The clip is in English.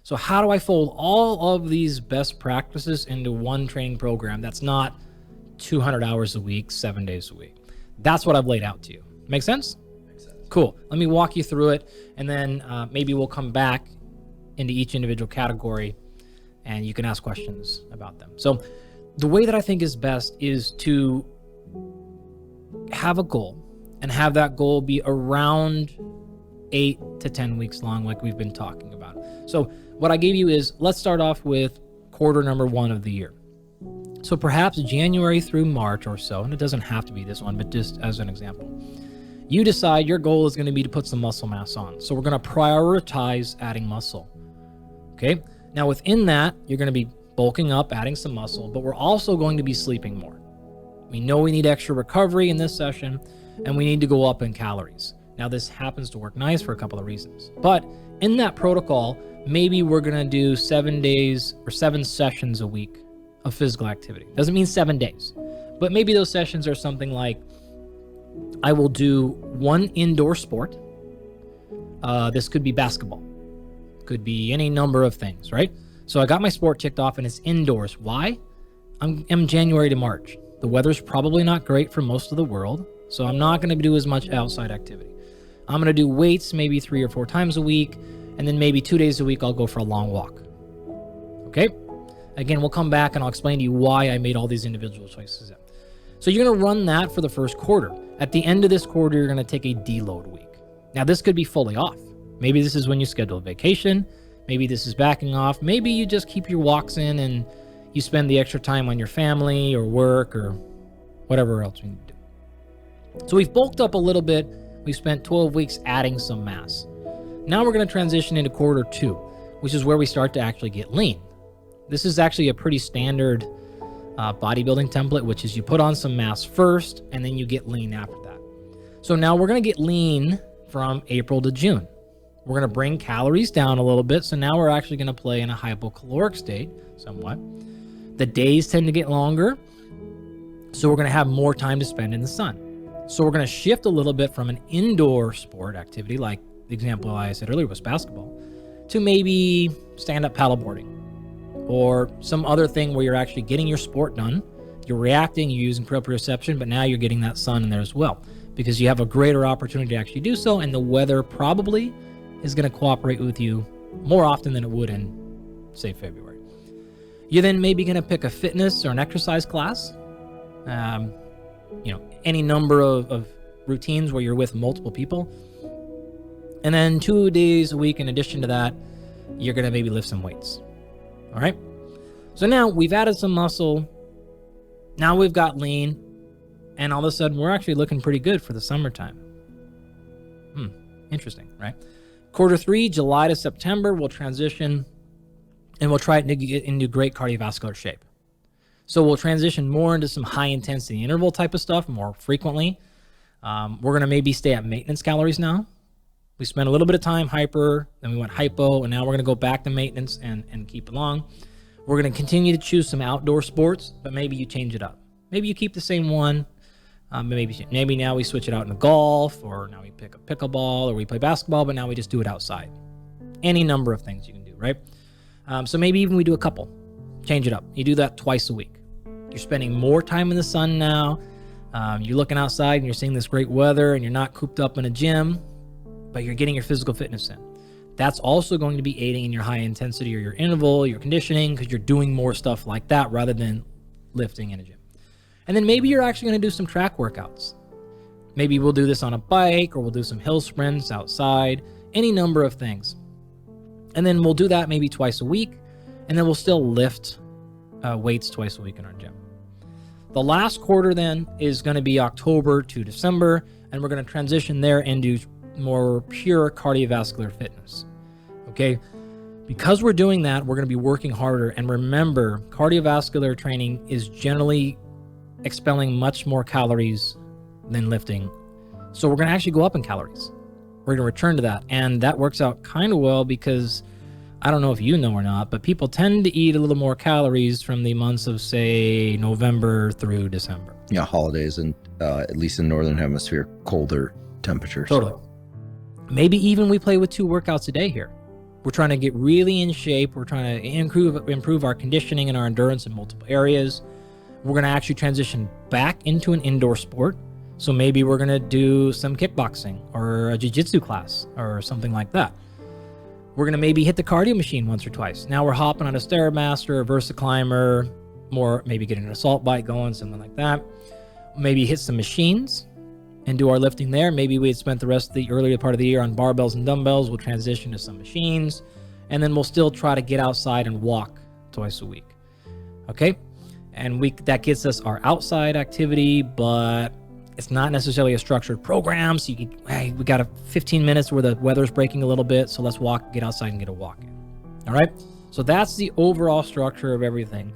So how do I fold all of these best practices into one training program that's not 200 hours a week, 7 days a week? That's what I've laid out to you. Make sense? Makes sense. Cool. Let me walk you through it, and then maybe we'll come back into each individual category, and you can ask questions about them. So the way that I think is best is to have a goal and have that goal be around 8 to 10 weeks long, like we've been talking about. So what I gave you is, let's start off with quarter number 1 of the year. So perhaps January through March or so, and it doesn't have to be this one, but just as an example, you decide your goal is going to be to put some muscle mass on. So we're going to prioritize adding muscle. Okay. Now within that, you're going to be bulking up, adding some muscle, but we're also going to be sleeping more. We know we need extra recovery in this session, and we need to go up in calories. Now this happens to work nice for a couple of reasons, but in that protocol, maybe we're going to do 7 days or 7 sessions a week of physical activity. Doesn't mean 7 days, but maybe those sessions are something like, I will do 1 indoor sport. This could be basketball, could be any number of things, right? So I got my sport ticked off and it's indoors. Why? I'm January to March. The weather's probably not great for most of the world, so I'm not going to do as much outside activity. I'm going to do weights maybe 3 or 4 times a week, and then maybe 2 days a week I'll go for a long walk. Okay? Again, we'll come back and I'll explain to you why I made all these individual choices. So you're going to run that for the first quarter. At the end of this quarter, you're going to take a deload week. Now, this could be fully off. Maybe this is when you schedule a vacation. Maybe this is backing off. Maybe you just keep your walks in and you spend the extra time on your family or work or whatever else you need to do. So we've bulked up a little bit. We've spent 12 weeks adding some mass. Now we're going to transition into quarter 2, which is where we start to actually get lean. This is actually a pretty standard bodybuilding template, which is you put on some mass first and then you get lean after that. So now we're going to get lean from April to June. We're going to bring calories down a little bit. So now we're actually going to play in a hypocaloric state somewhat. The days tend to get longer. So we're going to have more time to spend in the sun. So we're going to shift a little bit from an indoor sport activity, like the example I said earlier was basketball, to maybe stand-up paddleboarding or some other thing where you're actually getting your sport done. You're reacting, you're using proprioception, but now you're getting that sun in there as well because you have a greater opportunity to actually do so, and the weather probably is going to cooperate with you more often than it would in, say, February. You're then maybe going to pick a fitness or an exercise class. Any number of routines where you're with multiple people. And then 2 days a week, in addition to that, you're going to maybe lift some weights. All right. So now we've added some muscle. Now we've got lean. And all of a sudden, we're actually looking pretty good for the summertime. Interesting, right? Quarter 3, July to September, we'll transition and we'll try to get into great cardiovascular shape. So we'll transition more into some high intensity interval type of stuff more frequently. We're going to maybe stay at maintenance calories now. We spent a little bit of time hyper, then we went hypo, and now we're going to go back to maintenance and keep along. We're going to continue to choose some outdoor sports, but maybe you change it up. Maybe you keep the same one. Maybe now we switch it out into golf, or now we pick up pickleball, or we play basketball, but now we just do it outside. Any number of things you can do, right? So maybe even we do a couple. Change it up. You do that twice a week. You're spending more time in the sun now. You're looking outside and you're seeing this great weather and you're not cooped up in a gym, but you're getting your physical fitness in. That's also going to be aiding in your high intensity or your interval, your conditioning, because you're doing more stuff like that rather than lifting in a gym. And then maybe you're actually going to do some track workouts. Maybe we'll do this on a bike, or we'll do some hill sprints outside, any number of things. And then we'll do that maybe twice a week, and then we'll still lift weights twice a week in our gym. The last quarter then is going to be October to December, and we're going to transition there into more pure cardiovascular fitness. Okay? Because we're doing that, we're going to be working harder. And remember, cardiovascular training is generally expelling much more calories than lifting. So we're going to actually go up in calories. We're going to return to that. And that works out kind of well because I don't know if you know or not, but people tend to eat a little more calories from the months of, say, November through December. Yeah, holidays and at least in Northern Hemisphere, colder temperatures. Totally. Maybe even we play with 2 workouts a day here. We're trying to get really in shape. We're trying to improve our conditioning and our endurance in multiple areas. We're going to actually transition back into an indoor sport. So maybe we're going to do some kickboxing or a jiu-jitsu class or something like that. We're going to maybe hit the cardio machine once or twice. Now we're hopping on a Stairmaster, a VersaClimber, maybe getting an assault bike going, something like that. Maybe hit some machines and do our lifting there. Maybe we had spent the rest of the earlier part of the year on barbells and dumbbells. We'll transition to some machines, and then we'll still try to get outside and walk twice a week. Okay? And that gets us our outside activity, but it's not necessarily a structured program. So we got 15 minutes where the weather's breaking a little bit, so let's get outside and get a walk in. All right? So that's the overall structure of everything.